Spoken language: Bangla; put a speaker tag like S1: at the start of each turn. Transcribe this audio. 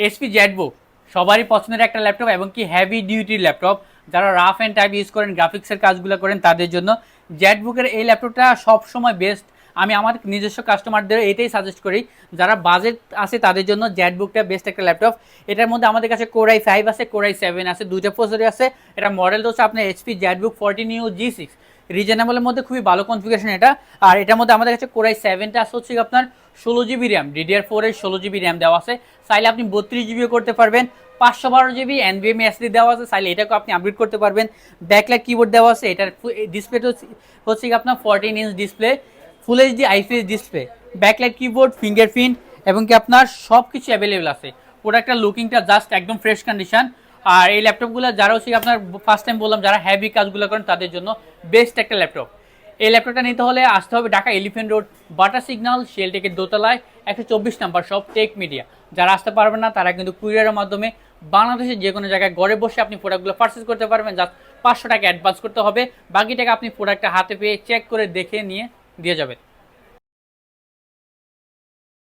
S1: এইচপি জেটবুক সবারই পছন্দের একটা ল্যাপটপ এবং কি হেভি ডিউটি ল্যাপটপ। যারা রাফ অ্যান্ড টাইপ ইউজ করেন, গ্রাফিক্সের কাজগুলো করেন, তাদের জন্য জেটবুকের এই ল্যাপটপটা সবসময় বেস্ট। আমি আমার নিজস্ব কাস্টমারদের এটাই সাজেস্ট করি, যারা বাজেট আছে তাদের জন্য জেটবুকটা বেস্ট একটা ল্যাপটপ। এটার মধ্যে আমাদের কাছে কোরাই 5 আছে, কোরাই 7 আছে, দুইটা প্রসেসরই আছে। এটা মডেল হচ্ছে আপনার এইচপি জেটবুক 14 Neo G6, রিজনেবলের মধ্যে খুবই ভালো কনফিগারেশন এটা। আর এটার মধ্যে আমাদের কাছে কোরাই 7টা আছে হচ্ছে আপনার 16 GB র্যাম, DDR4 এর 16 GB র্যাম দেওয়া আছে। চাইলে আপনি 32 GB করতে পারবেন। 512 GB NVMe SSD দেওয়া আছে, চাইলে এটাকে আপনি আপগ্রেড করতে পারবেন। ব্যাকলাইট কিবোর্ড দেওয়া আছে। এটার ডিসপ্লেটা হচ্ছে আপনার 14 inch display, full HD IPS display, backlight keyboard, fingerprint এবং কি আপনার সব কিছু অ্যাভেলেবেল আছে। প্রোডাক্টটার লুকিংটা জাস্ট একদম ফ্রেশ কন্ডিশন। আর এই ল্যাপটপগুলো যারা হচ্ছে আপনার ফার্স্ট টাইম বললাম যারা হেভি কাজগুলো করেন তাদের জন্য বেস্ট একটা ল্যাপটপ। এই ল্যাপটপটা নিতে হলে আসতে হবে ঢাকা এলিফ্যান্ট রোড, বাটার সিগন্যাল, শেলটেকের দোতলায় 124 নম্বর শপ, টেক মিডিয়া। যারা আসতে পারবেন না তারা কিন্তু কুরিয়ারের মাধ্যমে বাংলাদেশের যে কোনো জায়গায় ঘরে বসে আপনি প্রোডাক্টগুলো পারচেস করতে পারবেন। জাস্ট 500 টাকা অ্যাডভান্স করতে হবে, বাকি টাকা আপনি প্রোডাক্টটা হাতে পেয়ে চেক করে দেখে নিয়ে দিয়ে যাবেন।